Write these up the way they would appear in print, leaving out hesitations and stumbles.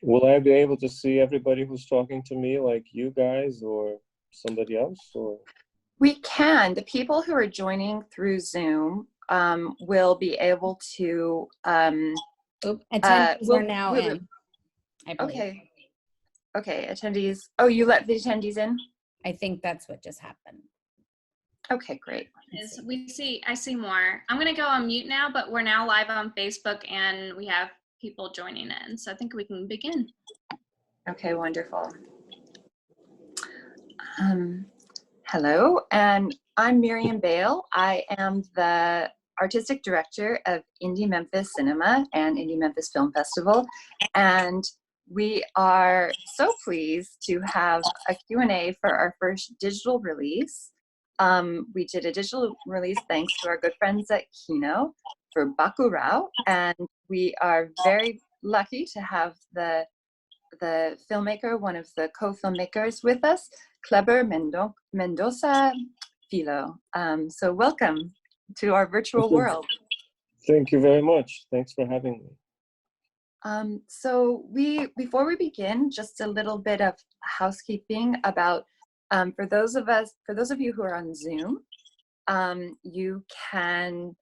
Will I be able to see everybody who's talking to me, like you guys or somebody else? Or We can. The people who are joining through Zoom will be able to. Attendees are now in, I believe. Okay. Okay, attendees. Oh, you let the attendees in? I think that's what just happened. Okay, great. I see more. I'm gonna go on mute now, but we're now live on Facebook and we have people joining in. So I think we can begin. Okay, wonderful. Hello, and I'm Miriam Bale. I am the artistic director of Indie Memphis Cinema and Indie Memphis Film Festival. And we are so pleased to have a Q&A for our first digital release. We did a digital release thanks to our good friends at Kino for BacurauQ, and we are very lucky to have the filmmaker, one of the co-filmmakers with us, Kleber, Mendonça, Filho. So welcome to our virtual world. thank you very much. Thanks for having me. So before we begin, just a little bit of housekeeping about, for those of you who are on Zoom, you can,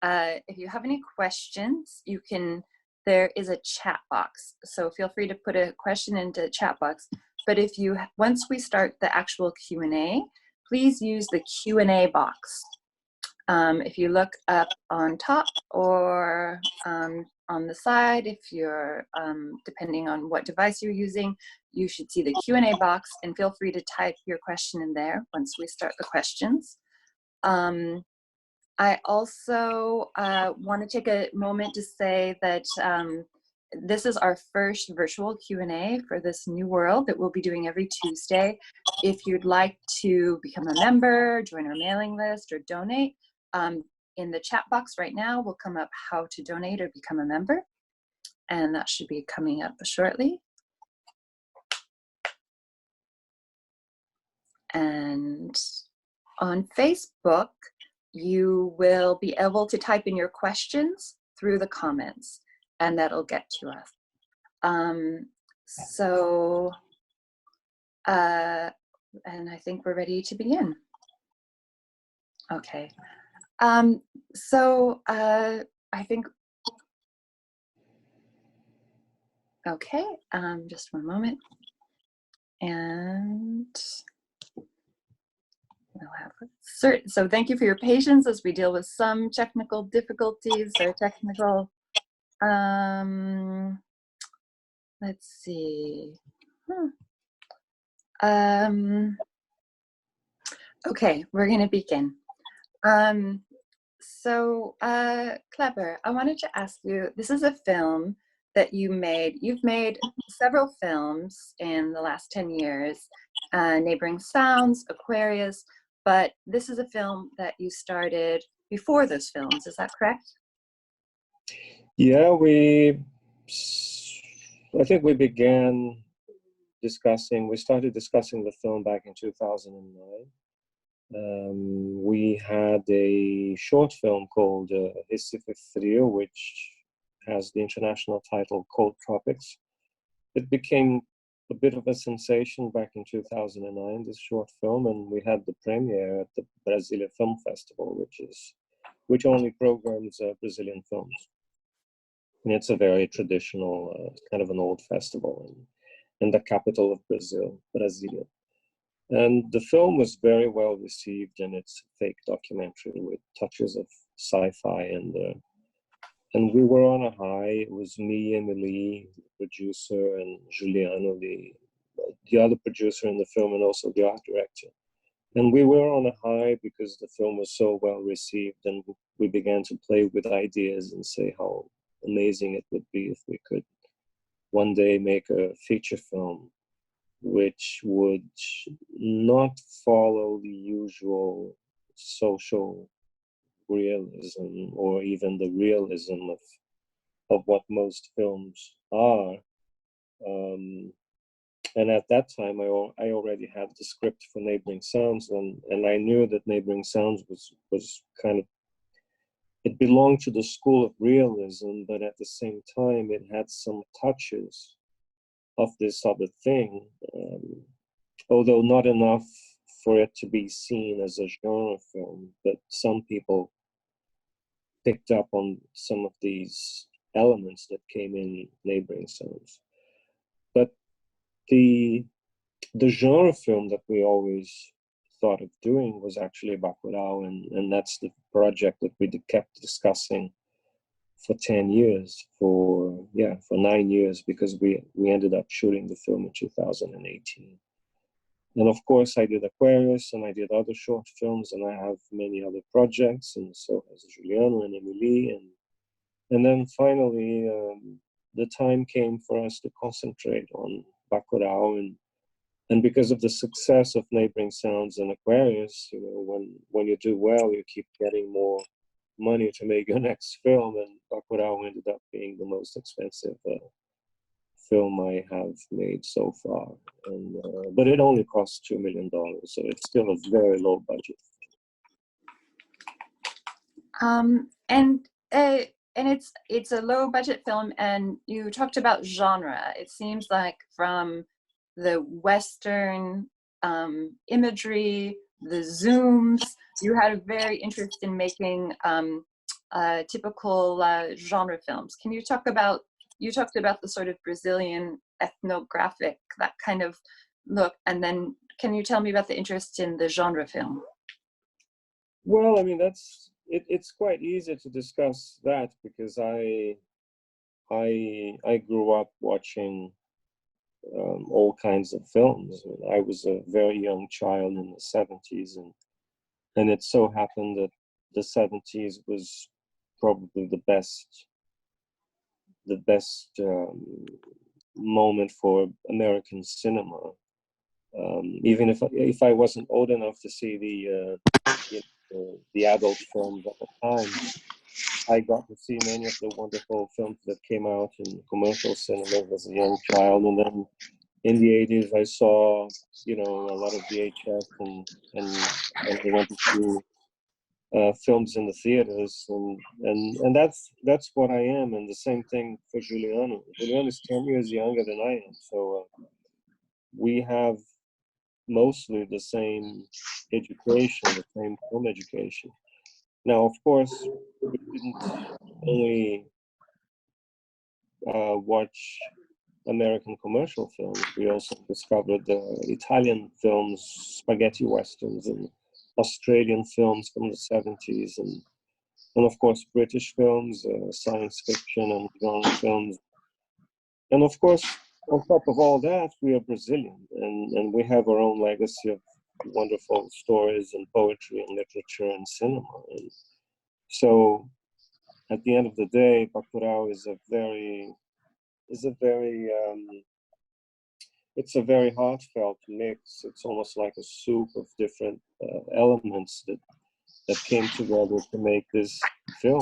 if you have any questions, you can, there is a chat box. So feel free to put a question into the chat box. But once we start the actual Q&A, please use the Q&A box. If you look up on top or on the side, if you're, depending on what device you're using, you should see the Q&A box, and feel free to type your question in there once we start the questions. I also want to take a moment to say that this is our first virtual Q&A for this new world that we'll be doing every Tuesday. If you'd like to become a member, join our mailing list, or donate, in the chat box right now will come up how to donate or become a member, and that should be coming up shortly. And on Facebook, you will be able to type in your questions through the comments, and that'll get to us. And I think we're ready to begin. Okay. I think, okay, just one moment. And we'll have so thank you for your patience as we deal with some technical difficulties or technical, let's see. Okay, we're gonna begin. Kleber, I wanted to ask you, this is a film that you made. You've made several films in the last 10 years, Neighboring Sounds, Aquarius, but this is a film that you started before those films, is that correct? Yeah, I think we started discussing the film back in 2009. We had a short film called Filho, which has the international title Cold Tropics. It became a bit of a sensation back in 2009, this short film, and we had the premiere at the Brasilia Film Festival, which only programs Brazilian films. And it's a very traditional, kind of an old festival in the capital of Brazil, Brasilia. And the film was very well received, and it's a fake documentary with touches of sci-fi, and we were on a high. It was me, Emily, the producer, and Juliano, the other producer in the film, and also the art director. And we were on a high because the film was so well received, and we began to play with ideas and say how amazing it would be if we could one day make a feature film which would not follow the usual social realism or even the realism of what most films are. And at that time, I already had the script for Neighboring Sounds, and I knew that Neighboring Sounds was kind of, it belonged to the school of realism, but at the same time, it had some touches of this other thing, although not enough for it to be seen as a genre film, but some people picked up on some of these elements that came in Neighboring Sounds. But the genre film that we always thought of doing was actually BacurauQ, and that's the project that we kept discussing for 10 years, for 9 years, because we ended up shooting the film in 2018. And of course, I did Aquarius, and I did other short films, and I have many other projects, and so has Juliano and Emily. And then finally, the time came for us to concentrate on BacurauQ, and because of the success of Neighboring Sounds and Aquarius, you know, when you do well, you keep getting more money to make your next film, and BacurauQ ended up being the most expensive film I have made so far, but it only cost $2 million, so it's still a very low budget. And it's a low budget film, and you talked about genre. It seems like from the Western imagery, the zooms, you had a very interest in making typical genre films. Can you talk about, you talked about the sort of Brazilian ethnographic, that kind of look, and then can you tell me about the interest in the genre film? Well, I mean, it's quite easy to discuss that, because I grew up watching all kinds of films. I was a very young child in the 70s, and it so happened that the 70s was probably the best moment for American cinema. Even if I wasn't old enough to see the adult films at the time, I got to see many of the wonderful films that came out in commercial cinemas as a young child. And then in the 80s, I saw, you know, a lot of VHS and I went to see films in the theaters, and that's what I am. And the same thing for Juliano. Juliano is 10 years younger than I am, so we have mostly the same education, the same film education. Now, of course, we didn't only watch American commercial films. We also discovered Italian films, spaghetti westerns, and Australian films from the 70s, and of course British films, science fiction and genre films. And of course, on top of all that, we are Brazilian, and we have our own legacy of wonderful stories and poetry and literature and cinema. And so at the end of the day, BacurauQ is it's a very heartfelt mix. It's almost like a soup of different elements that came together to make this film,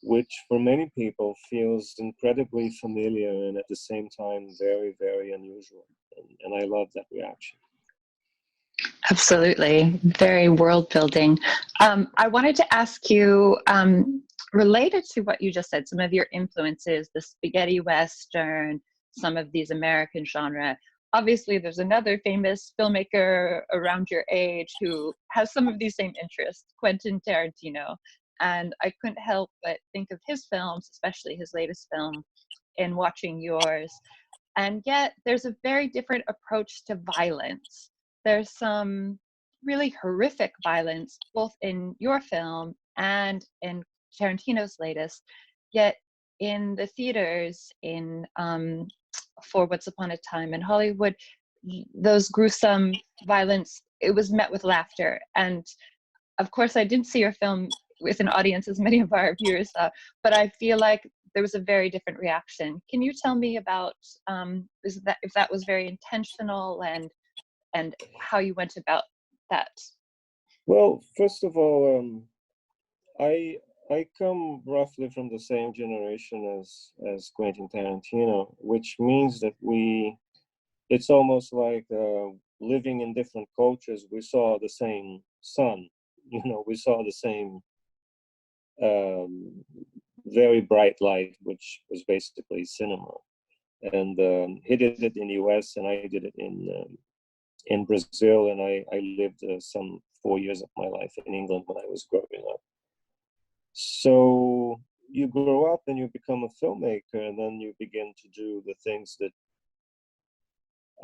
which for many people feels incredibly familiar and at the same time very, very unusual. And I love that reaction. Absolutely. Very world building. I wanted to ask you, related to what you just said, some of your influences, the spaghetti western, some of these American genre. Obviously, there's another famous filmmaker around your age who has some of these same interests, Quentin Tarantino. And I couldn't help but think of his films, especially his latest film, in watching yours. And yet there's a very different approach to violence. There's some really horrific violence, both in your film and in Tarantino's latest. Yet in the theaters, in For Once Upon a Time in Hollywood, those gruesome violence, it was met with laughter. And of course, I didn't see your film with an audience as many of our viewers saw, but I feel like there was a very different reaction. Can you tell me about if that was very intentional and how you went about that? Well, first of all, I come roughly from the same generation as Quentin Tarantino, which means that it's almost like living in different cultures. We saw the same sun, you know, we saw the same very bright light, which was basically cinema. And he did it in the US, and I did it in Brazil, and I lived some 4 years of my life in England when I was growing up. So you grow up and you become a filmmaker, and then you begin to do the things that,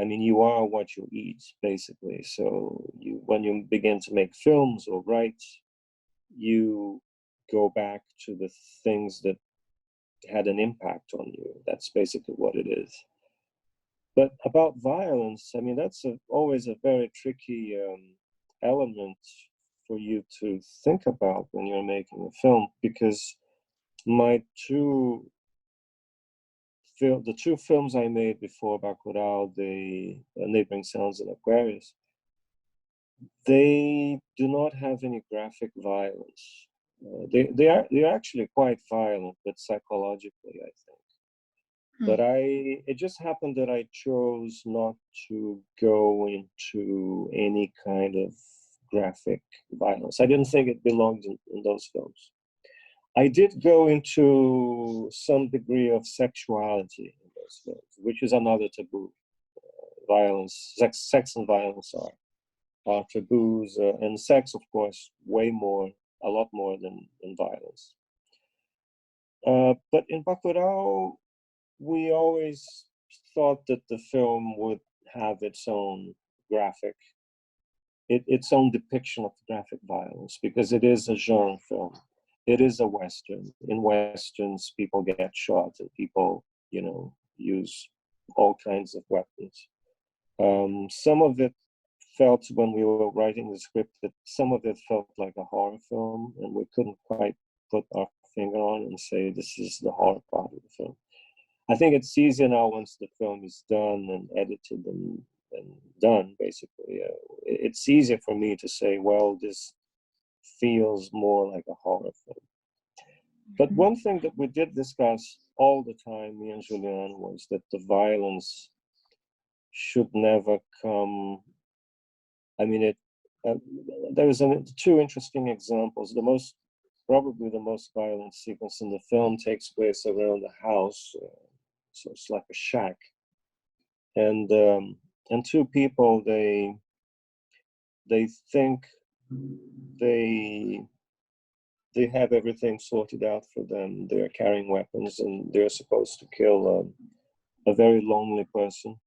I mean, you are what you eat, basically. So when you begin to make films or write, you go back to the things that had an impact on you. That's basically what it is. But about violence, I mean, that's always a very tricky element for you to think about when you're making a film, because the two films I made before BacurauQ, the Neighboring Sounds and Aquarius, they do not have any graphic violence. They're actually quite violent, but psychologically, I think. But it just happened that I chose not to go into any kind of graphic violence. I didn't think it belonged in those films. I did go into some degree of sexuality in those films, which is another taboo. Violence, sex and violence are taboos, and sex, of course, a lot more than violence. But in BacurauQ, we always thought that the film would have its own its own depiction of graphic violence, because it is a genre film. It is a Western. In Westerns, people get shot and people, use all kinds of weapons. Some of it felt, when we were writing the script, that some of it felt like a horror film, and we couldn't quite put our finger on and say this is the horror part of the film. I think it's easier now once the film is done and edited and done, basically. It's easier for me to say, well, this feels more like a horror film. But one thing that we did discuss all the time, me and Julian, was that the violence should never come. I mean, there is two interesting examples. Probably the most violent sequence in the film takes place around the house. So it's like a shack, and two people, they think they have everything sorted out for them. They're carrying weapons and they're supposed to kill a very lonely person.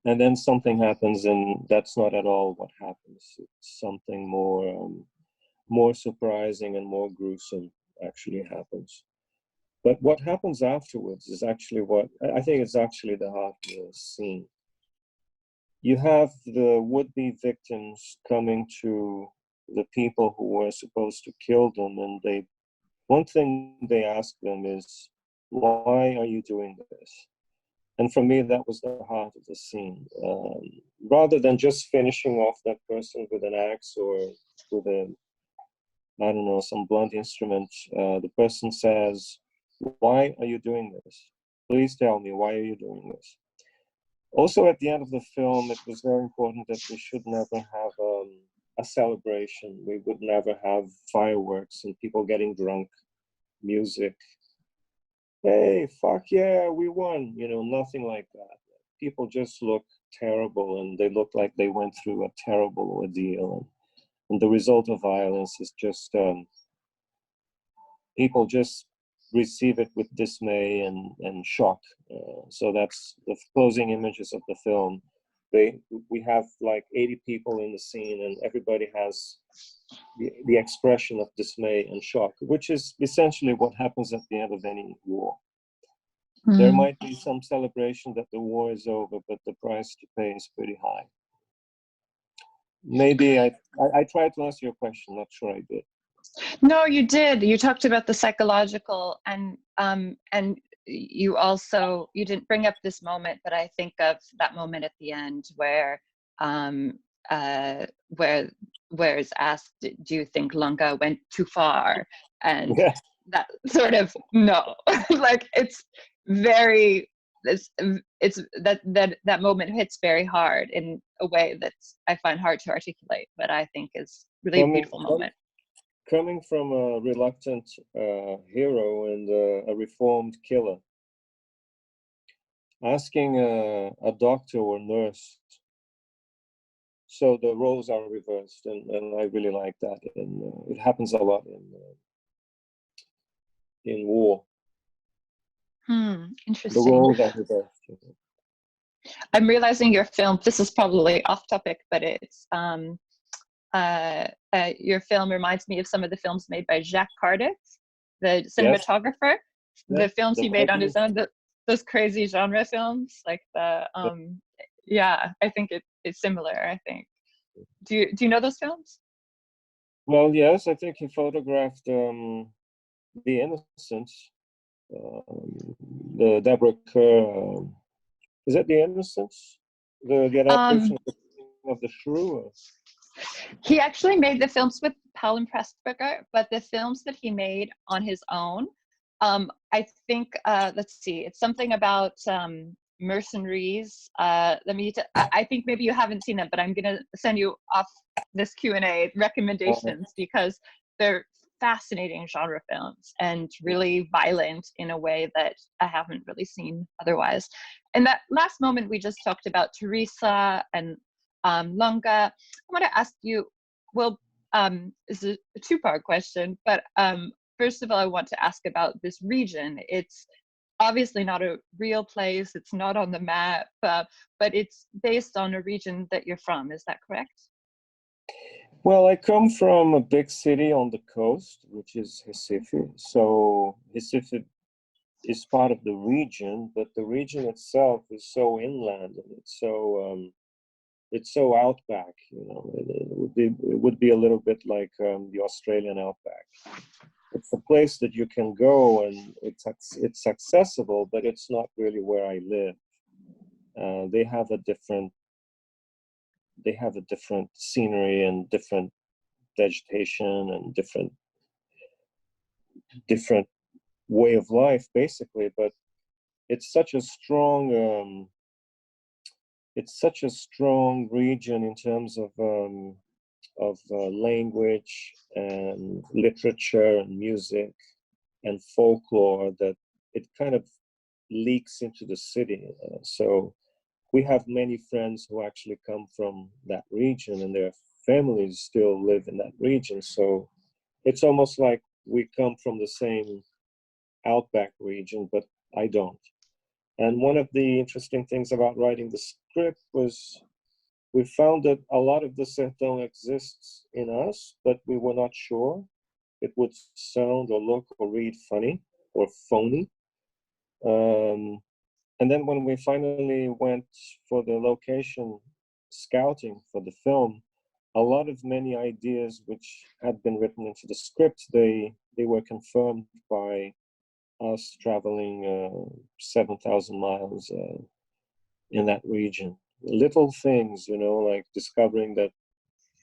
And then something happens, and that's not at all what happens. It's something more surprising and more gruesome actually happens. But what happens afterwards is actually what I think is actually the heart of the scene. You have the would-be victims coming to the people who were supposed to kill them, and one thing they ask them is, why are you doing this? And for me, that was the heart of the scene. Rather than just finishing off that person with an axe or with some blunt instrument, the person says, why are you doing this? Please tell me, why are you doing this? Also, at the end of the film, it was very important that we should never have a celebration. We would never have fireworks and people getting drunk, music. Hey, fuck yeah, we won. Nothing like that. People just look terrible, and they look like they went through a terrible ordeal. And the result of violence is just people just receive it with dismay and shock. So that's the closing images of the film. We have like 80 people in the scene, and everybody has the expression of dismay and shock, which is essentially what happens at the end of any war. There might be some celebration that the war is over, but the price to pay is pretty high. Maybe I tried to answer your question. Not sure I did. No, you did. You talked about the psychological, and you didn't bring up this moment, but I think of that moment at the end where it's asked, do you think Lunga went too far? And yeah. That sort of no, like it's that moment hits very hard in a way that I find hard to articulate, but I think is really a beautiful moment. Coming from a reluctant hero and a reformed killer, asking a doctor or nurse. So the roles are reversed, and I really like that. And it happens a lot in war. Interesting. The roles are reversed. I'm realizing your film, this is probably off topic, but it's your film reminds me of some of the films made by Jacques Cardiff, the cinematographer. Yes. The films he made on his own, those crazy genre films, like the I think it's similar. I think. Do you know those films? Well, yes, I think he photographed The Innocents, the Deborah Kerr. Is that The Innocents? The adaptation of the Shrew? He actually made the films with Powell and Pressburger, but the films that he made on his own, I think, let's see, it's something about mercenaries. I think maybe you haven't seen them, but I'm going to send you off this Q&A recommendations because they're fascinating genre films and really violent in a way that I haven't really seen otherwise. And that last moment we just talked about Teresa and Lunga. I want to ask you, well, this is a two-part question, but first of all, I want to ask about this region. It's obviously not a real place, it's not on the map, but it's based on a region that you're from, is that correct? Well, I come from a big city on the coast, which is Recife. So Recife is part of the region, but the region itself is so inland and it's so outback. You know, it would be a little bit like the Australian outback. It's a place that you can go and it's accessible, but it's not really where I live. They have a different scenery and different vegetation and different way of life, basically. But it's such a strong region in terms of language and literature and music and folklore that it kind of leaks into the city. So we have many friends who actually come from that region and their families still live in that region. So it's almost like we come from the same outback region, but I don't. And one of the interesting things about writing the script was we found that a lot of the sertão exists in us, but we were not sure it would sound or look or read funny or phony. And then when we finally went for the location scouting for the film, a lot of many ideas which had been written into the script, they were confirmed by us traveling 7,000 miles in that region. Little things, you know, like discovering that,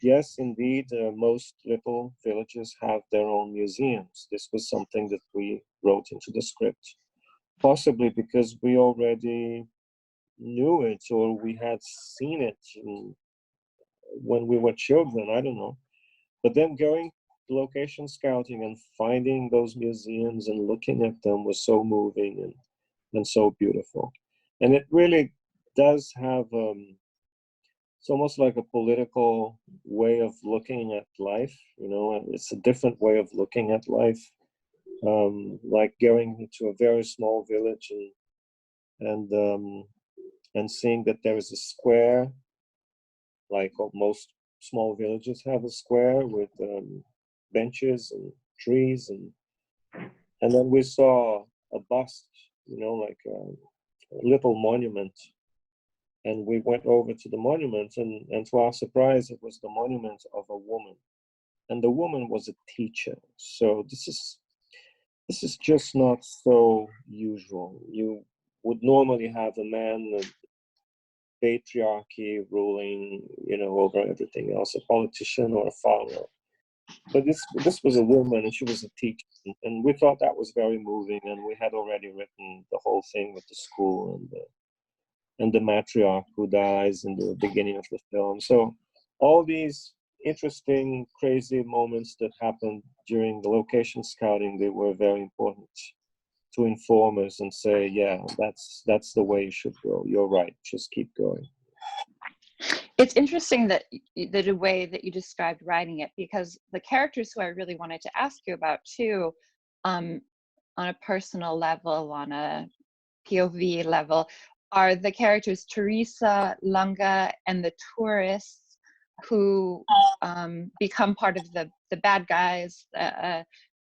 yes, indeed, most little villages have their own museums. This was something that we wrote into the script, possibly because we already knew it or we had seen it when we were children, I don't know. But then going location scouting and finding those museums and looking at them was so moving and so beautiful. And it really does have, it's almost like a political way of looking at life, you know, and it's a different way of looking at life. Like going into a very small village and seeing that there is a square, like most small villages have a square with benches and trees, and then we saw a bust, you know, like a little monument, and we went over to the monument, and to our surprise, it was the monument of a woman, and the woman was a teacher. So this is just not so usual. You would normally have a man, patriarchy ruling, you know, over everything else, a politician or a farmer. But this was a woman, and she was a teacher, and we thought that was very moving. And we had already written the whole thing with the school and the matriarch who dies in the beginning of the film. So all these interesting, crazy moments that happened during the location scouting, they were very important to inform us and say, yeah, that's the way you should go. You're right. Just keep going. It's interesting that the way that you described writing it, because the characters who I really wanted to ask you about too, on a personal level, on a POV level, are the characters Teresa, Lunga, and the tourists who become part of the bad guys.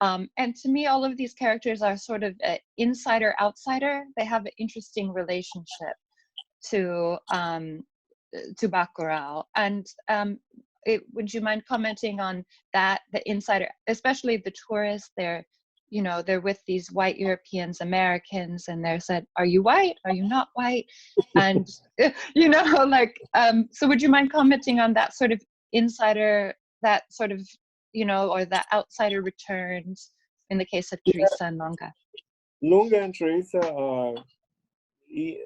And to me, all of these characters are sort of insider-outsider. They have an interesting relationship to BacurauQ. And would you mind commenting on that, the insider, especially the tourists? They're with these white Europeans, Americans, and they're said, are you white? Are you not white? And, so would you mind commenting on that sort of insider, that sort of, or the outsider returns in the case of Teresa and Lunga? Lunga and Teresa are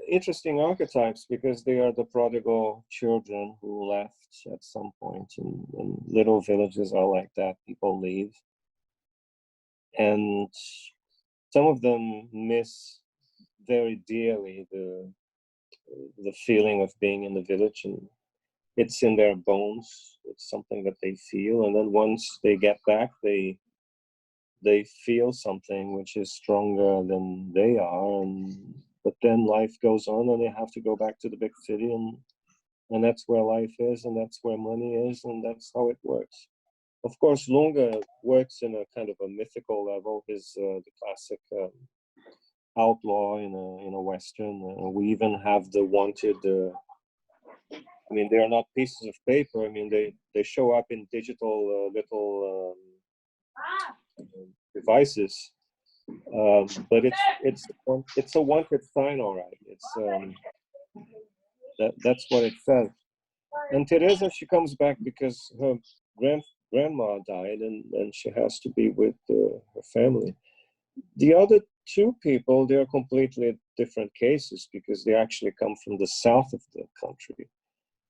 interesting archetypes because they are the prodigal children who left at some point, and little villages are like that. People leave. And some of them miss very dearly the feeling of being in the village, and it's in their bones. It's something that they feel, and then once they get back, they feel something which is stronger than they are. But then life goes on, and they have to go back to the big city, and that's where life is, and that's where money is, and that's how it works. Of course, Lunga works in a kind of a mythical level. He's the classic outlaw in a Western. We even have the wanted, I mean, they are not pieces of paper. I mean, they show up in digital little devices. But it's a wanted sign, all right. It's that's what it says. And Teresa, she comes back because her grandma died, and she has to be with her family. The other two people, they are completely different cases because they actually come from the south of the country,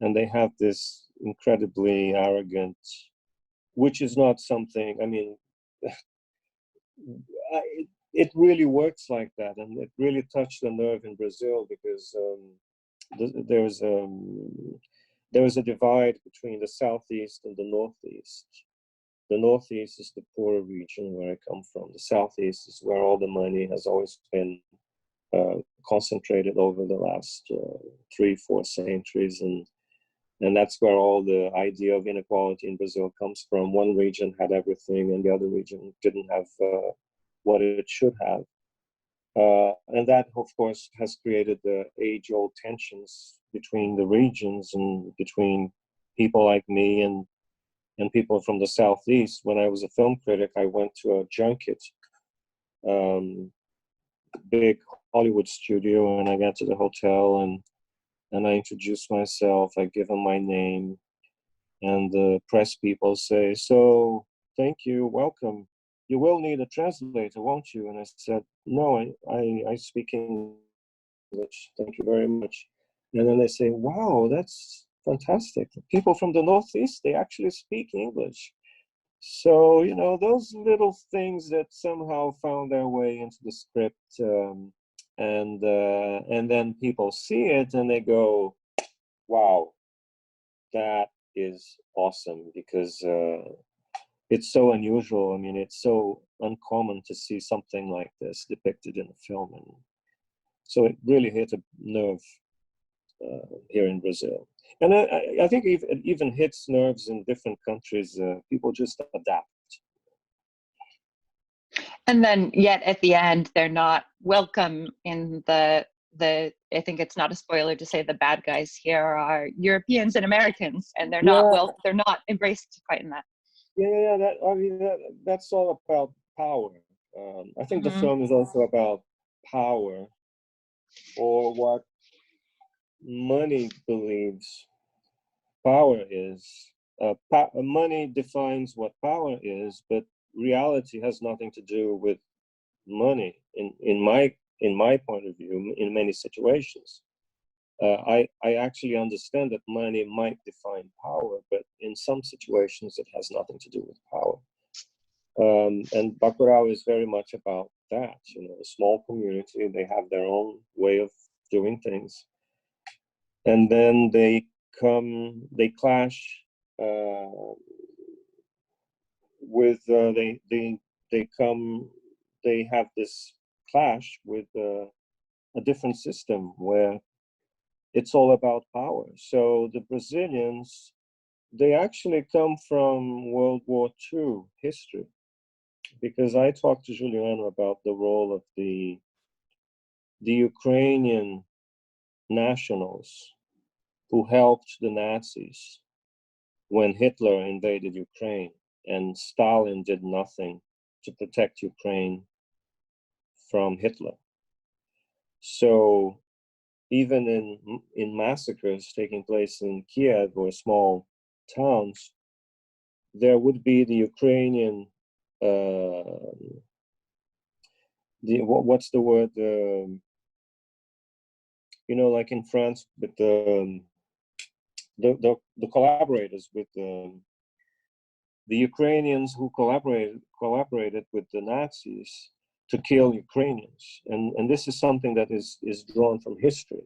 and they have this incredibly arrogant, which is not something, I mean, it really works like that, and it really touched the nerve in Brazil because there was a divide between the southeast and the northeast. The northeast is the poorer region where I come from. The southeast is where all the money has always been concentrated over the last 3-4 centuries, and that's where all the idea of inequality in Brazil comes from. One region had everything, and the other region didn't have what it should have. And that, of course, has created the age-old tensions between the regions and between people like me and people from the southeast. When I was a film critic, I went to a junket, big Hollywood studio, and I got to the hotel and I introduced myself. I give them my name, and the press people say, "So, thank you, welcome. You will need a translator, won't you?" And I said, "No, I speak English. Thank you very much." And then they say, "Wow, that's fantastic. People from the Northeast, they actually speak English." So, those little things that somehow found their way into the script, and then people see it and they go, "Wow, that is awesome," because it's so unusual. I mean, it's so uncommon to see something like this depicted in a film. And so it really hit a nerve here in Brazil. And I think it even hits nerves in different countries. People just adapt. And then yet at the end, they're not welcome in the I think it's not a spoiler to say the bad guys here are Europeans and Americans, and they're not they're not embraced quite in that. Yeah, that's all about power. I think the film is also about power, or what money believes power is. Money defines what power is, but reality has nothing to do with money. In my point of view, in many situations, I actually understand that money might define power, but in some situations it has nothing to do with power. And BacurauQ is very much about that, you know, a small community, they have their own way of doing things. And then they clash with, they have this clash with a different system where it's all about power. So the Brazilians, they actually come from World War II history, because I talked to Juliana about the role of the Ukrainian nationals who helped the Nazis when Hitler invaded Ukraine, and Stalin did nothing to protect Ukraine from Hitler. So even in massacres taking place in Kiev or small towns, there would be the Ukrainian, what's the word? You know, like in France, but the collaborators with the Ukrainians who collaborated with the Nazis to kill Ukrainians, and this is something that is drawn from history,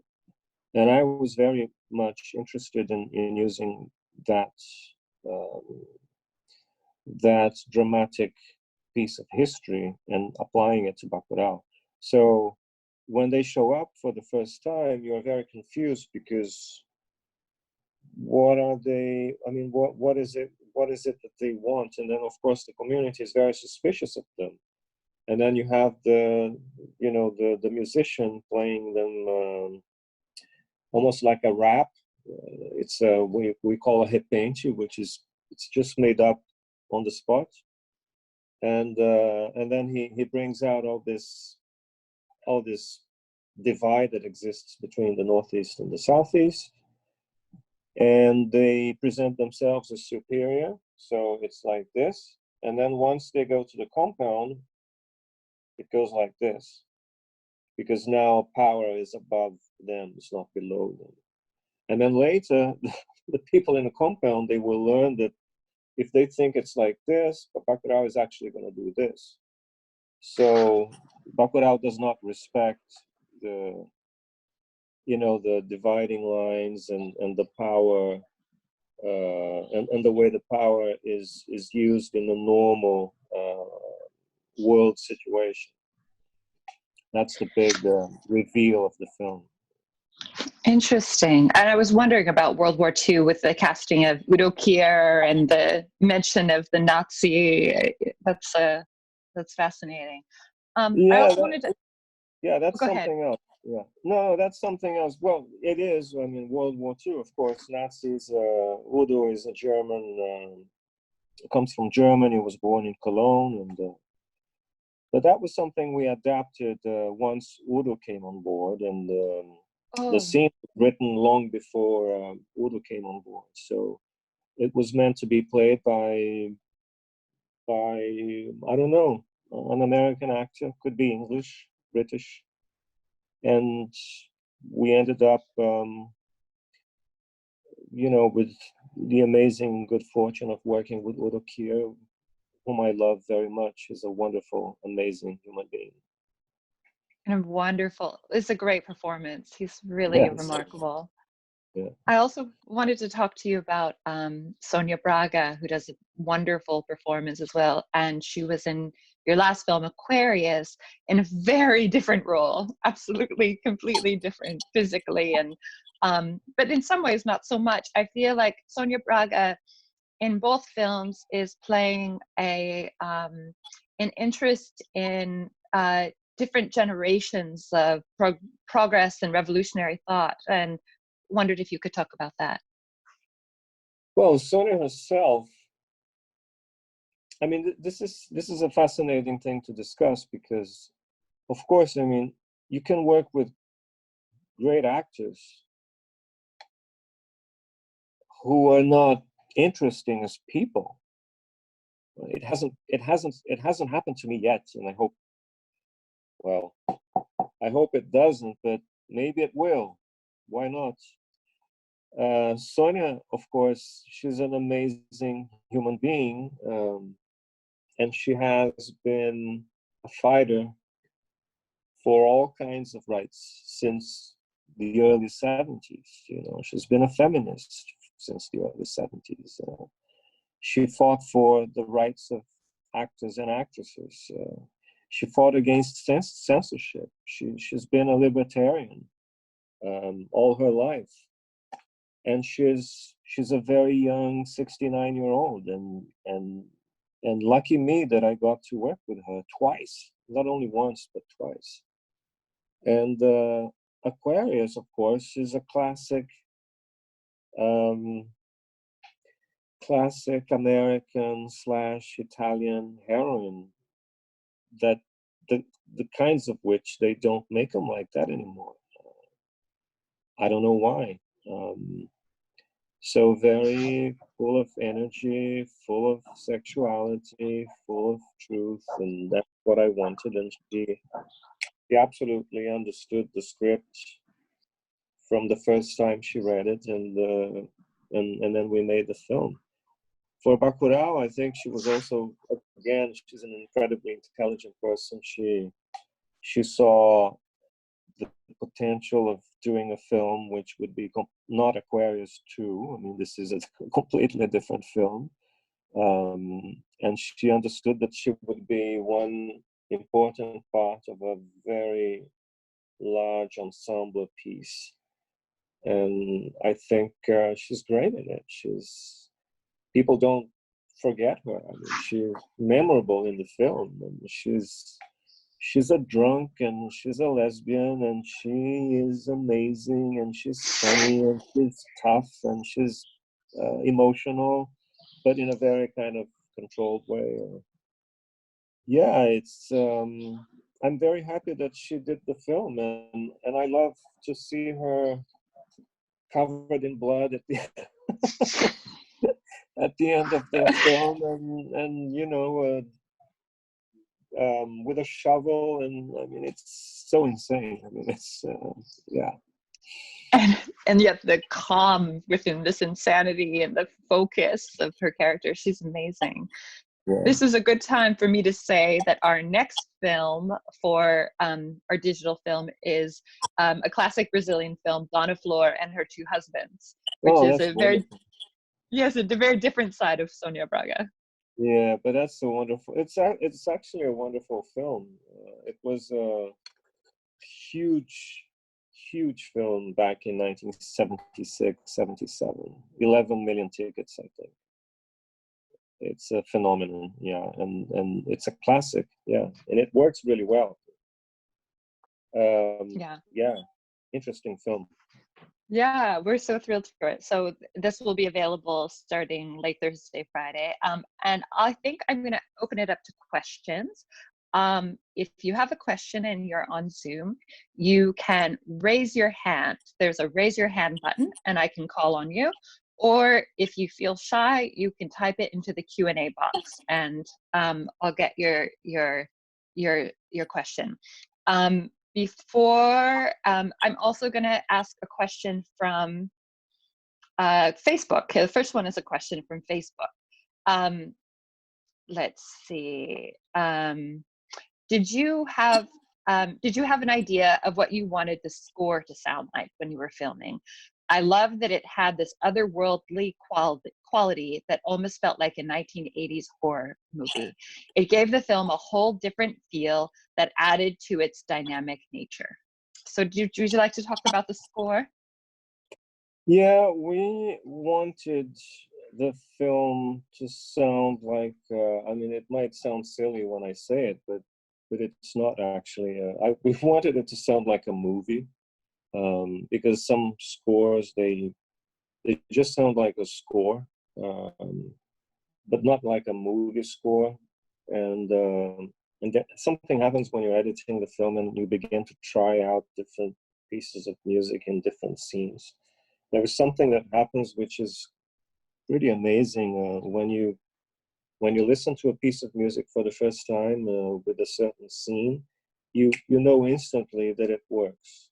and I was very much interested in using that that dramatic piece of history and applying it to BacurauQ. So when they show up for the first time, you're very confused, because what are they, I mean, what is it that they want? And then of course the community is very suspicious of them. And then you have the, you know, the musician playing them almost like a rap. It's we call a repente, which is, it's just made up on the spot. And then he brings out all this divide that exists between the Northeast and the Southeast. And they present themselves as superior. So it's like this. And then once they go to the compound, it goes like this, because now power is above them, it's not below them. And then later, the people in the compound, they will learn that if they think it's like this, but BacurauQ is actually going to do this. So BacurauQ does not respect the, you know, the dividing lines and the power, and the way the power is used in a normal world situation. That's the big reveal of the film. Interesting. And I was wondering about World War II with the casting of Udo Kier and the mention of the Nazi. That's fascinating. Yeah, I also wanted to. Yeah, that's Go something ahead. else. Yeah, no, that's something else. Well, it is. I mean, World War II, of course. Nazis. Udo is a German. Comes from Germany. Was born in Cologne, and but that was something we adapted once Udo came on board, and the scene was written long before Udo came on board. So it was meant to be played by I don't know, an American actor, could be English, British, and we ended up, you know, with the amazing good fortune of working with Udo Kier, whom I love very much. He's a wonderful, amazing human being. And wonderful. It's a great performance. He's really remarkable. Yeah. I also wanted to talk to you about Sonia Braga, who does a wonderful performance as well. And she was in your last film, Aquarius, in a very different role, absolutely, completely different physically. And but in some ways, not so much. I feel like Sonia Braga in both films is playing an interest in different generations of progress and revolutionary thought, and wondered if you could talk about that. Well, Sonia herself, I mean, this is a fascinating thing to discuss, because, of course, I mean, you can work with great actors who are not interesting as people. It hasn't happened to me yet, and I hope it doesn't, but maybe it will. Why not? Sonia, of course, she's an amazing human being, and she has been a fighter for all kinds of rights since the early 70s. You know, she's been a feminist since the early 70s. She fought for the rights of actors and actresses. She fought against censorship. She's been a libertarian all her life, and she's a very young 69-year-old, and lucky me that I got to work with her twice, not only once but twice. And Aquarius, of course, is a classic American / Italian heroine, that the kinds of which they don't make them like that anymore. I don't know why. So very full of energy, full of sexuality, full of truth, and that's what I wanted. And she absolutely understood the script from the first time she read it, and then we made the film. For BacurauQ, I think she was also, again, she's an incredibly intelligent person. She saw the potential of doing a film which would be not Aquarius 2. I mean, this is a completely different film. And she understood that she would be one important part of a very large ensemble piece. And I think she's great in it. People don't forget her. I mean, she's memorable in the film. And she's a drunk, and she's a lesbian, and she is amazing, and she's funny, and she's tough, and she's emotional, but in a very kind of controlled way. Yeah, it's I'm very happy that she did the film, and I love to see her covered in blood at the at the end of the film, and you know, with a shovel, and I mean, it's so insane. I mean, it's yeah. And yet the calm within this insanity and the focus of her character, she's amazing. Yeah. This is a good time for me to say that our next film for our digital film is a classic Brazilian film, Dona Flor and Her Two Husbands, which is a very, yes, a very different side of Sonia Braga. Yeah, but that's so wonderful. It's actually a wonderful film. It was a huge film back in 1976, 77. 11 million tickets, I think. It's a phenomenon, yeah, and it's a classic, yeah, and it works really well. Yeah, interesting film. Yeah, we're so thrilled for it. So this will be available starting late Thursday, Friday. And I think I'm going to open it up to questions. If you have a question and you're on Zoom, you can raise your hand. There's a raise your hand button, and I can call on you. Or if you feel shy, you can type it into the Q&A box, and I'll get your question. Before, I'm also going to ask a question from Facebook. The first one is a question from Facebook. Let's see. Did you have an idea of what you wanted the score to sound like when you were filming? I love that it had this otherworldly quality that almost felt like a 1980s horror movie. It gave the film a whole different feel that added to its dynamic nature. So would you like to talk about the score? Yeah, we wanted the film to sound like, I mean, it might sound silly when I say it, but it's not actually. We wanted it to sound like a movie. Because some scores, they just sound like a score, but not like a movie score. And something happens when you're editing the film and you begin to try out different pieces of music in different scenes. There is something that happens which is pretty amazing when you listen to a piece of music for the first time with a certain scene. You know instantly that it works.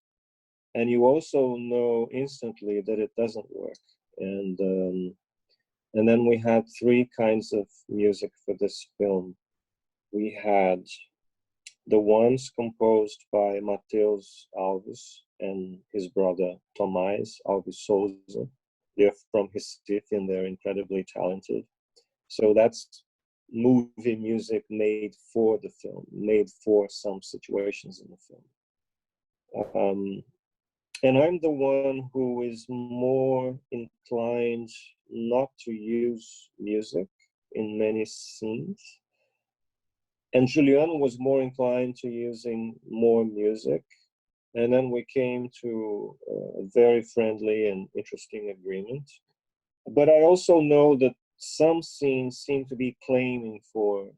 And you also know instantly that it doesn't work. And then we had 3 kinds of music for this film. We had the ones composed by Mateus Alves and his brother Tomás Alves Souza. They're from Recife and they're incredibly talented. So that's movie music made for the film, made for some situations in the film. And I'm the one who is more inclined not to use music in many scenes. And Juliano was more inclined to using more music. And then we came to a very friendly and interesting agreement. But I also know that some scenes seem to be claiming for,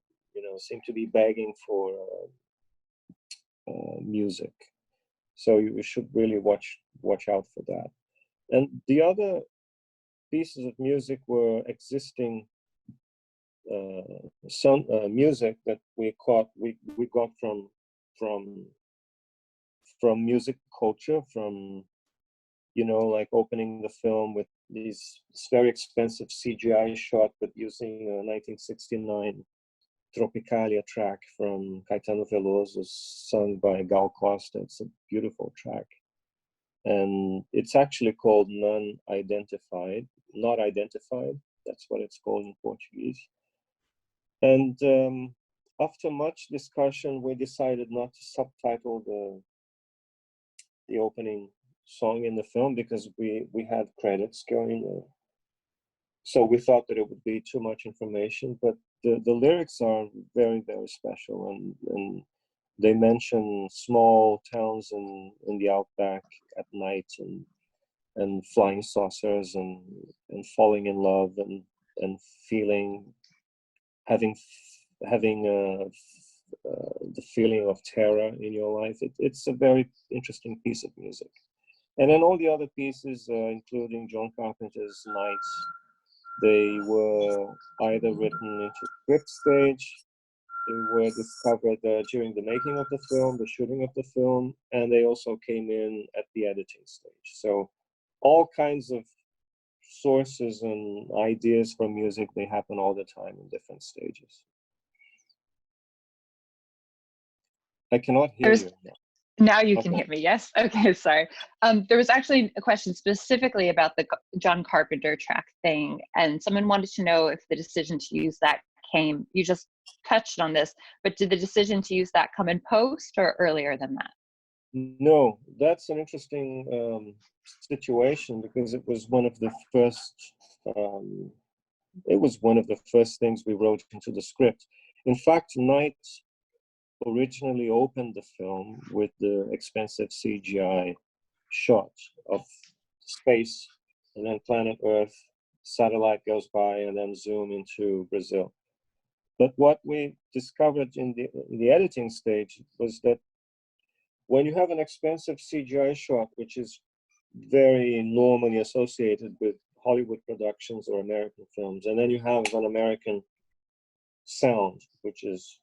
seem to be begging for music. So you should really watch out for that. And the other pieces of music were existing music that we got from music culture, from like opening the film with this very expensive CGI shot, but using a 1969 Tropicalia track from Caetano Veloso, sung by Gal Costa. It's a beautiful track. And it's actually called Not Identified. That's what it's called in Portuguese. And after much discussion, we decided not to subtitle the opening song in the film because we had credits going. So we thought that it would be too much information, but the lyrics are very, very special, and they mention small towns in the outback at night, and flying saucers, and falling in love, and having the feeling of terror in your life. It's a very interesting piece of music. And then all the other pieces, including John Carpenter's Nights, they were either written into script stage, they were discovered during the making of the film, the shooting of the film, and they also came in at the editing stage. So all kinds of sources and ideas for music, they happen all the time in different stages. I cannot hear you now. Now you can hear me, yes? Okay, sorry. There was actually a question specifically about the John Carpenter track thing, and someone wanted to know if the decision to use that came, you just touched on this, but did the decision to use that come in post or earlier than that? No, that's an interesting situation, because it was one of the first things we wrote into the script. In fact, Night originally opened the film with the expensive CGI shot of space, and then planet Earth, satellite goes by, and then zoom into Brazil. But what we discovered in the editing stage was that when you have an expensive CGI shot, which is very normally associated with Hollywood productions or American films, and then you have an American sound, which is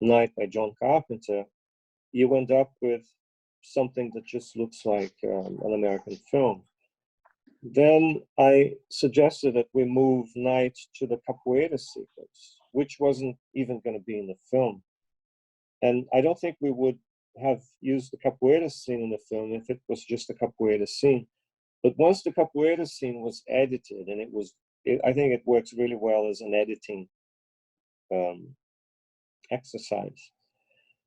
Night by John Carpenter, you end up with something that just looks like an American film. Then I suggested that we move Night to the capoeira sequence, which wasn't even going to be in the film. And I don't think we would have used the capoeira scene in the film if it was just a capoeira scene. But once the capoeira scene was edited, and I think it works really well as an editing exercise.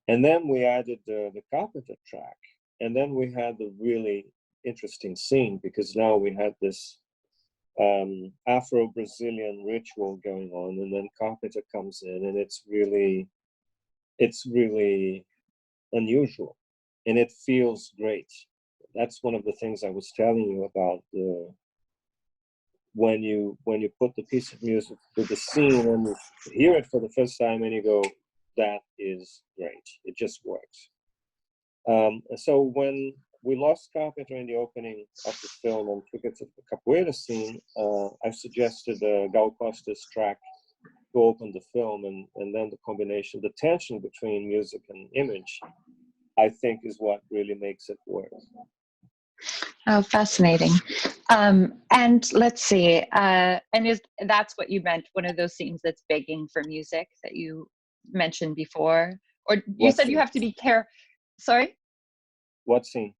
And then we added the Carpenter track, and then we had the really interesting scene, because now we had this Afro-Brazilian ritual going on, and then Carpenter comes in, and it's really unusual, and it feels great. That's one of the things I was telling you about when you put the piece of music with the scene and you hear it for the first time and you go, that is great. It just works. So when we lost Carpenter in the opening of the film and took it to the capoeira scene, I suggested Gal Costa's track to open the film, and then the combination, the tension between music and image, I think is what really makes it work. Oh, fascinating. And let's see, that's what you meant, one of those scenes that's begging for music that you mentioned before? Or you What said you scene? have to be sorry? What scene?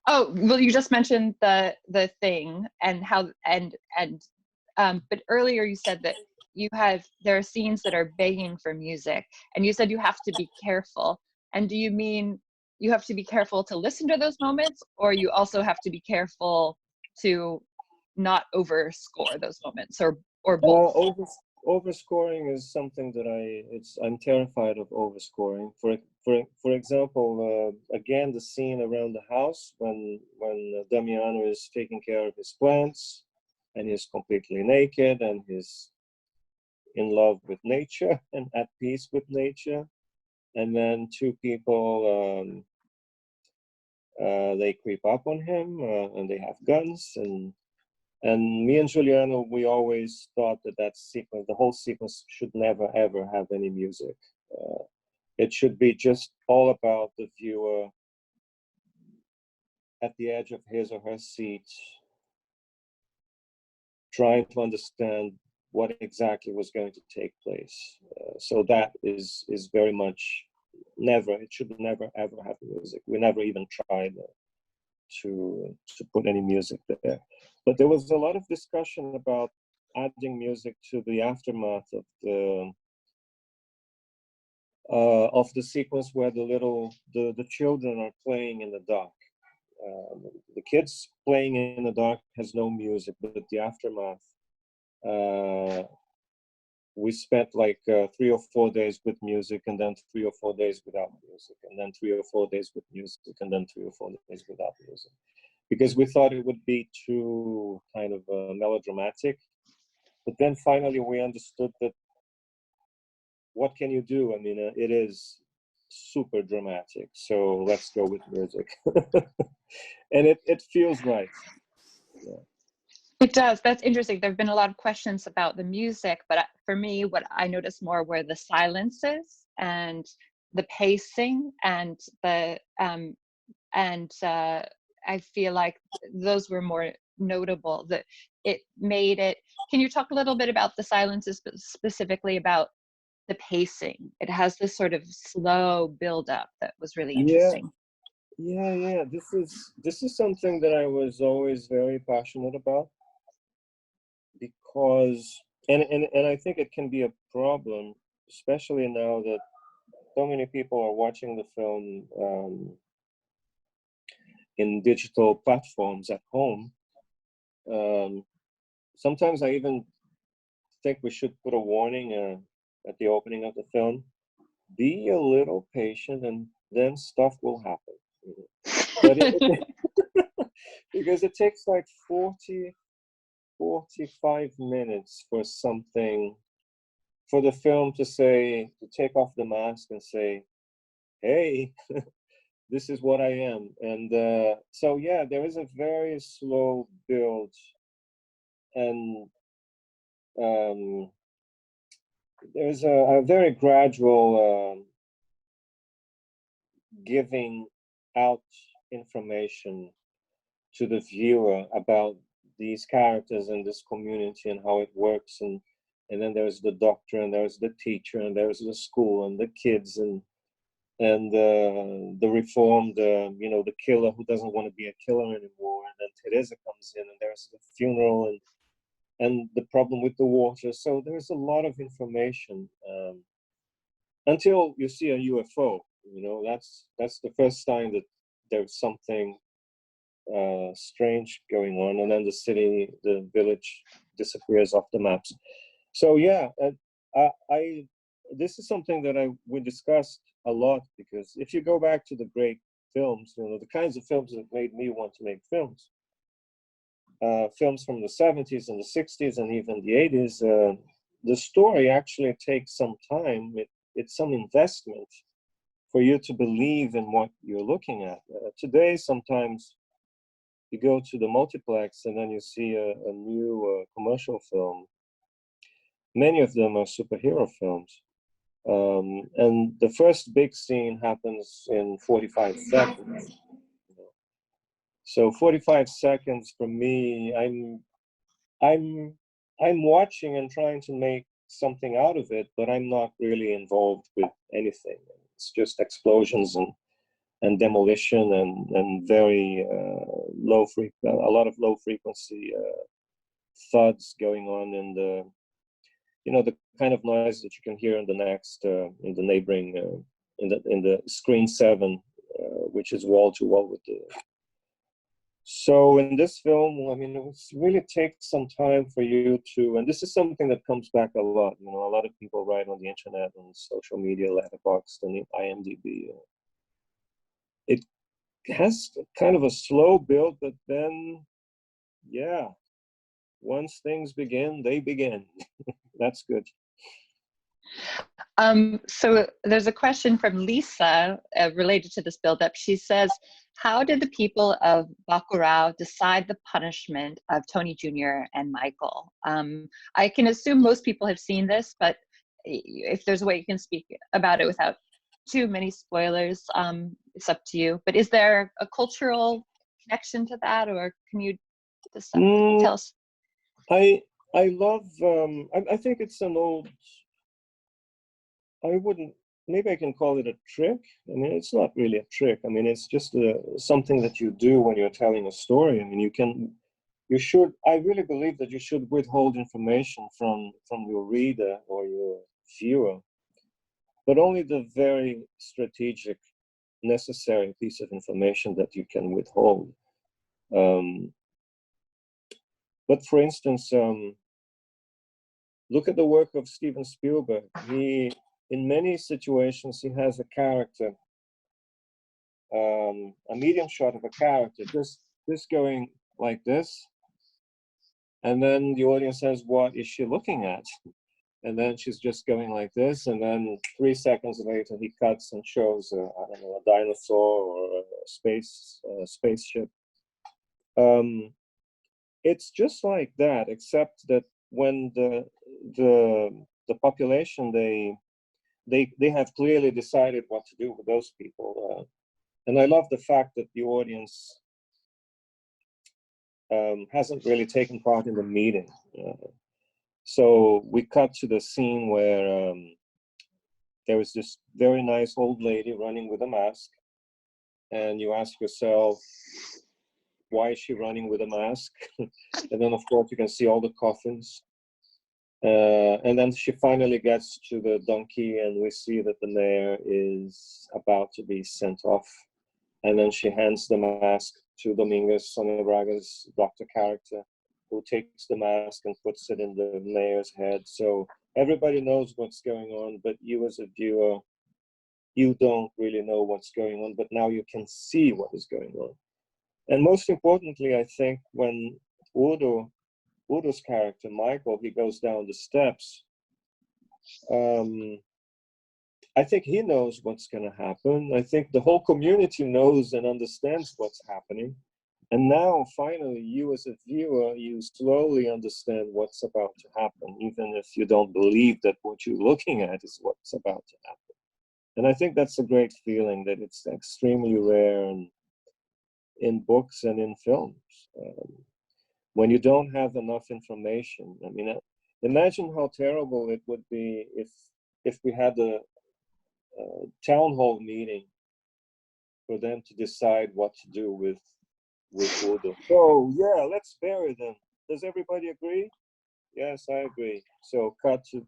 Oh, well, you just mentioned the thing and how, but earlier you said that there are scenes that are begging for music, and you said you have to be careful. And do you mean you have to be careful to listen to those moments, or you also have to be careful to not overscore those moments, or both? Overscoring is something that I'm terrified of overscoring. For example, again, the scene around the house when Damiano is taking care of his plants, and he's completely naked, and he's in love with nature and at peace with nature, and then two people they creep up on him, and they have guns, and me and Giuliano, we always thought that sequence, the whole sequence, should never ever have any music. It should be just all about the viewer at the edge of his or her seat, trying to understand what exactly was going to take place. So that is very much never. It should never ever have music. We never even tried to put any music there. But there was a lot of discussion about adding music to the aftermath of the sequence where the children are playing in the dark. The kids playing in the dark has no music, but the aftermath, we spent like 3 or 4 days with music, and then 3 or 4 days without music, and then 3 or 4 days with music, and then 3 or 4 days without music, because we thought it would be too kind of melodramatic. But then finally we understood that what can you do? I mean, it is super dramatic, so let's go with music. And it feels right. Yeah. It does. That's interesting. There have been a lot of questions about the music, but for me, what I noticed more were the silences and the pacing, and I feel like those were more notable. That it made it. Can you talk a little bit about the silences, but specifically about the pacing? It has this sort of slow build up that was really interesting. Yeah. This is something that I was always very passionate about, because and I think it can be a problem, especially now that so many people are watching the film in digital platforms at home. Sometimes I even think we should put a warning at the opening of the film. Be a little patient, and then stuff will happen. But because it takes like 45 minutes for the film to take off the mask and say, hey, this is what I am. And so, yeah, there is a very slow build, and there's a very gradual giving out information to the viewer about these characters and this community and how it works, and then there's the doctor, and there's the teacher, and there's the school, and the kids, and the reformed, the killer who doesn't want to be a killer anymore, and then Teresa comes in, and there's the funeral, and the problem with the water. So there's a lot of information until you see a UFO. That's the first sign that there's something strange going on, and then the village disappears off the maps. So yeah, this is something that we discussed a lot, because if you go back to the great films, the kinds of films that made me want to make films, films from the 70s and the 60s and even the 80s, the story actually takes some time. It's some investment for you to believe in what you're looking at. Today, sometimes you go to the multiplex and then you see a new commercial film. Many of them are superhero films. And the first big scene happens in 45 seconds. So 45 seconds for me, I'm watching and trying to make something out of it, but I'm not really involved with anything. It's just explosions and demolition and very a lot of low frequency thuds going on in the, the kind of noise that you can hear in the next, in the neighboring, in the screen 7, which is wall to wall with the. So in this film, I mean, it really takes some time for you to, and this is something that comes back a lot. A lot of people write on the internet and social media, Letterboxd and IMDb. It has kind of a slow build, but then, yeah, once things begin, they begin. That's good. So there's a question from Lisa related to this buildup. She says, how did the people of BACURAU decide the punishment of Tony Jr. and Michael? I can assume most people have seen this, but if there's a way you can speak about it without too many spoilers, it's up to you. But is there a cultural connection to that, or can you just tell us? I love, I think it's an old, maybe I can call it a trick. I mean, it's not really a trick. I mean, it's just something that you do when you're telling a story. I mean, I really believe that you should withhold information from your reader or your viewer, but only the very strategic, necessary piece of information that you can withhold. But for instance, look at the work of Steven Spielberg. In many situations, he has a character, a medium shot of a character, just going like this. And then the audience says, what is she looking at? And then she's just going like this. And then 3 seconds later, he cuts and shows, I don't know, a dinosaur or a spaceship. It's just like that, except that when the population, they have clearly decided what to do with those people. And I love the fact that the audience hasn't really taken part in the meeting. So we cut to the scene where there was this very nice old lady running with a mask. And you ask yourself, why is she running with a mask? And then, of course, you can see all the coffins. And then she finally gets to the donkey, and we see that the mayor is about to be sent off. And then she hands the mask to Domingos Sonobraga's doctor character, who takes the mask and puts it in the mayor's head. So everybody knows what's going on, but you as a viewer, you don't really know what's going on, but now you can see what is going on. And most importantly, I think when Udo's character, Michael, he goes down the steps, I think he knows what's going to happen. I think the whole community knows and understands what's happening. And now, finally, you as a viewer, you slowly understand what's about to happen, even if you don't believe that what you're looking at is what's about to happen. And I think that's a great feeling, that it's extremely rare in books and in films. When you don't have enough information. I mean, imagine how terrible it would be if we had a town hall meeting for them to decide what to do with Udo. So yeah, let's bury them. Does everybody agree? Yes, I agree. So cut to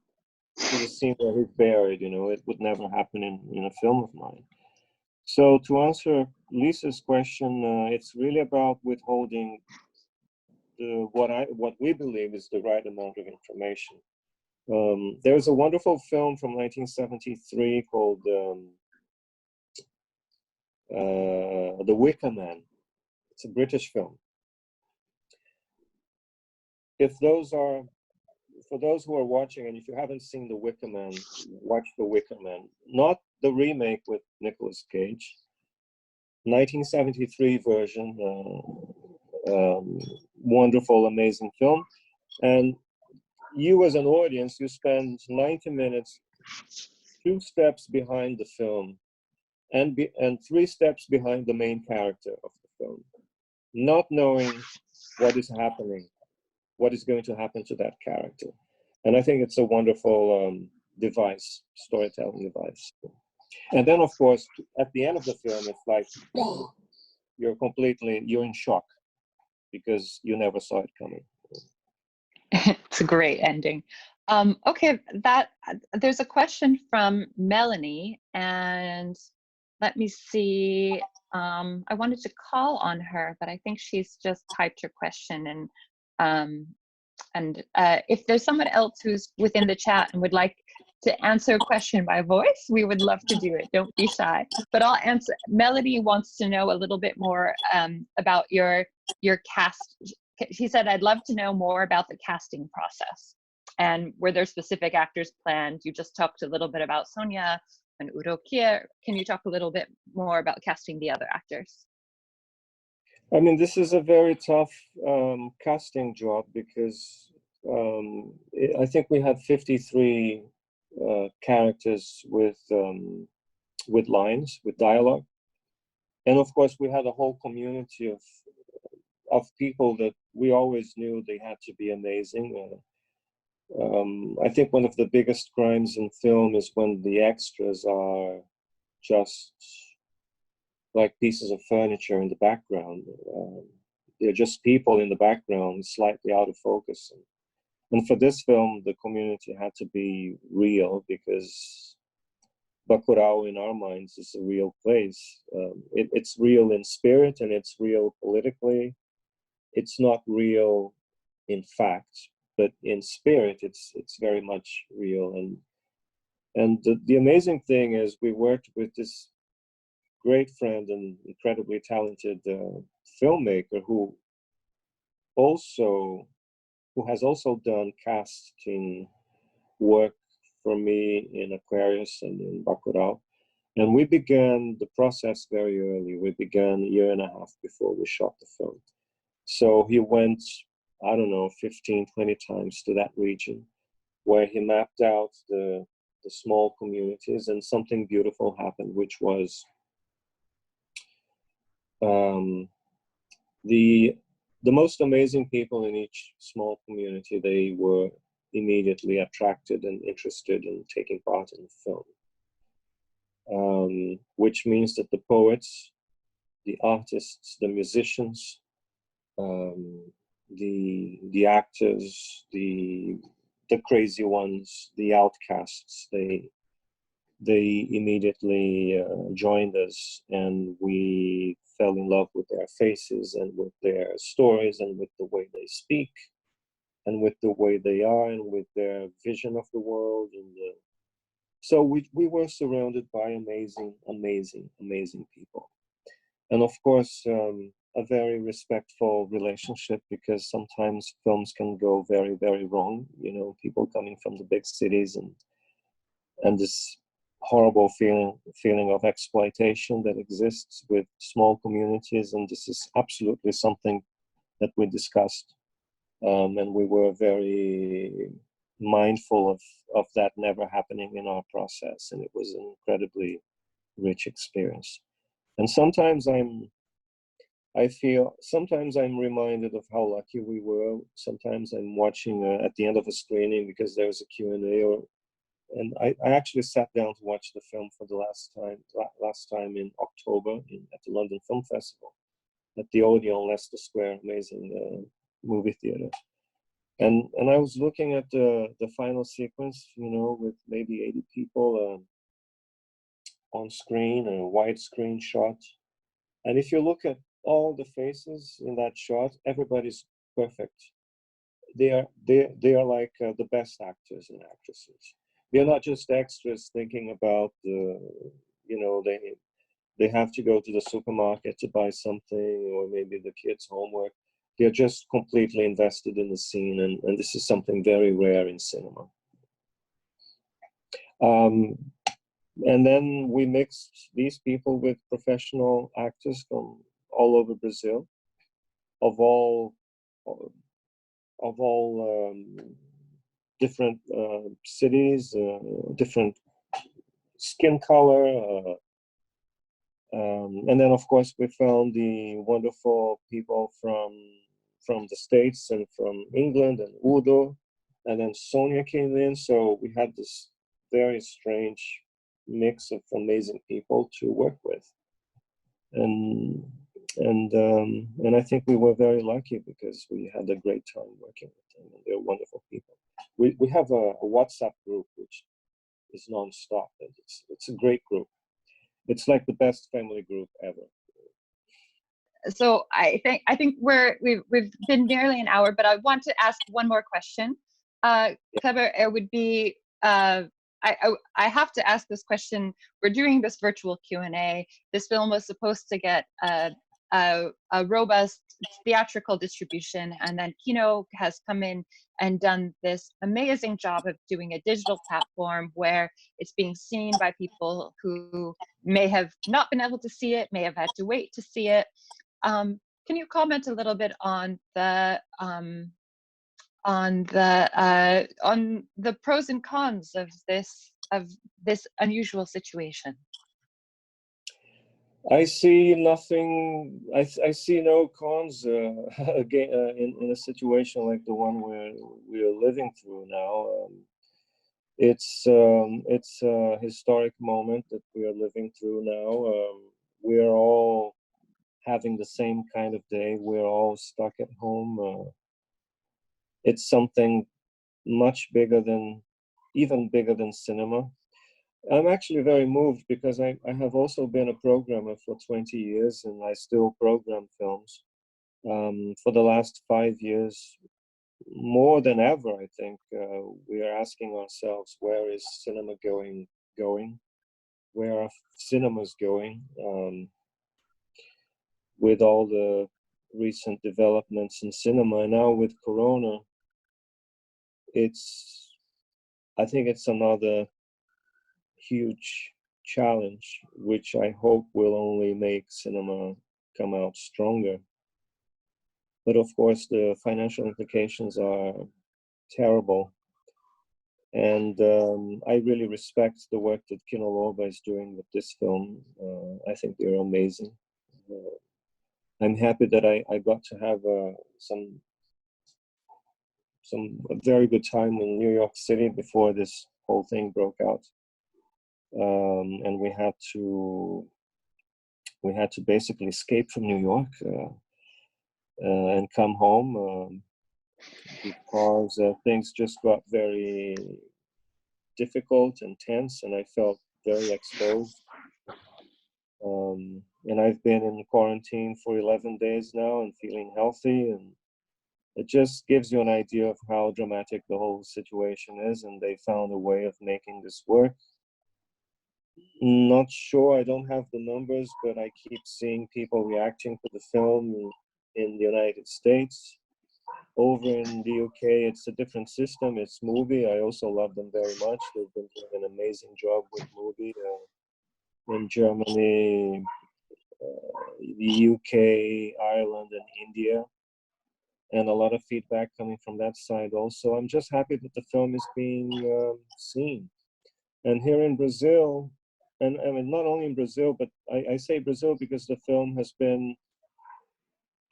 the scene where he's buried. It would never happen in a film of mine. So to answer Lisa's question, it's really about withholding what we believe is the right amount of information. There's a wonderful film from 1973 called The Wicker Man. It's a British film. For those who are watching, and if you haven't seen The Wicker Man, watch The Wicker Man. Not the remake with Nicolas Cage. 1973 version. Wonderful, amazing film. And you as an audience, you spend 90 minutes 2 steps behind the film and 3 steps behind the main character of the film, not knowing what is happening, what is going to happen to that character. And I think it's a wonderful device, storytelling device. And then, of course, at the end of the film, it's like you're in shock because you never saw it coming. It's a great ending. Okay, there's a question from Melanie, and let me see. I wanted to call on her, but I think she's just typed her question. And if there's someone else who's within the chat and would like to answer a question by voice, we would love to do it. Don't be shy. But I'll answer. Melanie wants to know a little bit more about your cast. She said, I'd love to know more about the casting process. And were there specific actors planned? You just talked a little bit about Sonia and Udo Kier. Can you talk a little bit more about casting the other actors? I mean, this is a very tough casting job because I think we had 53 characters with lines, with dialogue. And of course, we had a whole community of people that we always knew they had to be amazing. I think one of the biggest crimes in film is when the extras are just like pieces of furniture in the background. They're just people in the background, slightly out of focus. And for this film, the community had to be real because BACURAU in our minds is a real place. It's real in spirit and it's real politically. It's not real in fact, but in spirit, it's very much real. And the amazing thing is we worked with this great friend and incredibly talented filmmaker who has also done casting work for me in Aquarius and in BACURAU. And we began the process very early. We began a year and a half before we shot the film. So he went, I don't know, 15, 20 times to that region where he mapped out the small communities, and something beautiful happened, which was the most amazing people in each small community. They were immediately attracted and interested in taking part in the film, which means that the poets, the artists, the musicians, the actors, the crazy ones, the outcasts, they immediately joined us, and we fell in love with their faces and with their stories and with the way they speak and with the way they are and with their vision of the world. And so we were surrounded by amazing, amazing, amazing people. And of course, a very respectful relationship, because sometimes films can go very, very wrong. You know, people coming from the big cities and this horrible feeling of exploitation that exists with small communities. And this is absolutely something that we discussed. And we were very mindful of that never happening in our process. And it was an incredibly rich experience. And sometimes I'm reminded of how lucky we were. Sometimes I'm watching at the end of a screening because there's a Q&A, and I actually sat down to watch the film for the last time in October at the London Film Festival at the Odeon, Leicester Square, amazing movie theater. And I was looking at the final sequence, you know, with maybe 80 people on screen, a widescreen shot. And if you look at all the faces in that shot, everybody's perfect. They are like the best actors and actresses. They're not just extras thinking about they have to go to the supermarket to buy something, or maybe the kids' homework. They're just completely invested in the scene, and this is something very rare in cinema. And then we mixed these people with professional actors from all over Brazil, of all different cities, different skin color, and then of course we found the wonderful people from the States and from England, and Udo, and then Sonia came in. So we had this very strange mix of amazing people to work with, and I think we were very lucky because we had a great time working with them, and they're wonderful people. We have a WhatsApp group which is nonstop, and it's a great group. It's like the best family group ever. So I think we've been nearly an hour, but I want to ask one more question. Kleber, it would be I have to ask this question. We're doing this virtual Q&A. This film was supposed to get a robust theatrical distribution, and then Kino has come in and done this amazing job of doing a digital platform where it's being seen by people who may have not been able to see it, may have had to wait to see it. Can you comment a little bit on the pros and cons of this unusual situation? I see nothing. I see no cons again in a situation like the one we are living through now. It's a historic moment that we are living through now. We are all having the same kind of day. We're all stuck at home. It's something much bigger than, even bigger than cinema. I'm actually very moved because I have also been a programmer for 20 years, and I still program films. For the last 5 years, more than ever, I think, we are asking ourselves, where is cinema going? Where are cinemas going? With all the recent developments in cinema, and now with Corona, I think it's another huge challenge, which I hope will only make cinema come out stronger. But of course, the financial implications are terrible. And I really respect the work that Kino Lorber is doing with this film. I think they're amazing. I'm happy that I got to have a very good time in New York City before this whole thing broke out. And we had to basically escape from New York and come home because things just got very difficult and tense, and I felt very exposed. And I've been in quarantine for 11 days now and feeling healthy, and it just gives you an idea of how dramatic the whole situation is, and they found a way of making this work. Not sure, I don't have the numbers, but I keep seeing people reacting to the film in the United States. Over in the UK, it's a different system. It's Movie. I also love them very much. They've been doing an amazing job with Movie. In Germany, the UK, Ireland, and India. And a lot of feedback coming from that side also. I'm just happy that the film is being seen. And here in Brazil, and I mean, not only in Brazil, but I say Brazil because the film has been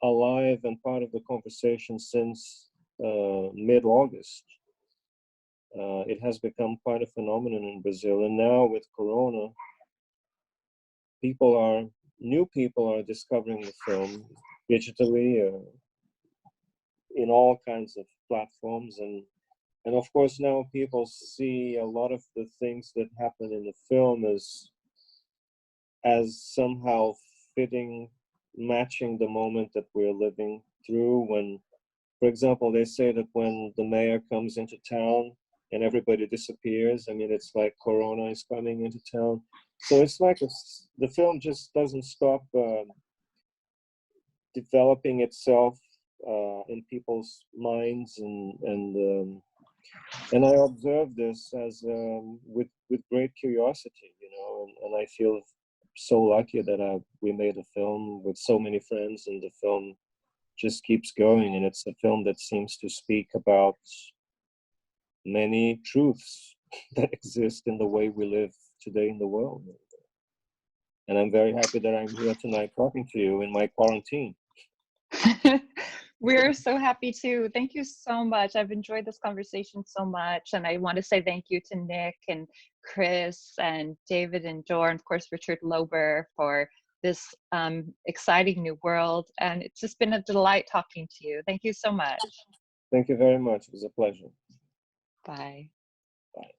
alive and part of the conversation since mid-August. It has become quite a phenomenon in Brazil. And now with Corona, new people are discovering the film digitally in all kinds of platforms. And of course, now people see a lot of the things that happen in the film as somehow matching the moment that we're living through. When, for example, they say that when the mayor comes into town and everybody disappears, I mean, it's like Corona is coming into town. So it's like the film just doesn't stop developing itself in people's minds, and I observe this as with great curiosity, you know, and I feel so lucky that we made a film with so many friends, and the film just keeps going, and it's a film that seems to speak about many truths that exist in the way we live today in the world. And I'm very happy that I'm here tonight talking to you in my quarantine. We're so happy too. Thank you so much. I've enjoyed this conversation so much. And I want to say thank you to Nick and Chris and David and Jor, and of course, Richard Lober for this exciting new world. And it's just been a delight talking to you. Thank you so much. Thank you very much. It was a pleasure. Bye. Bye.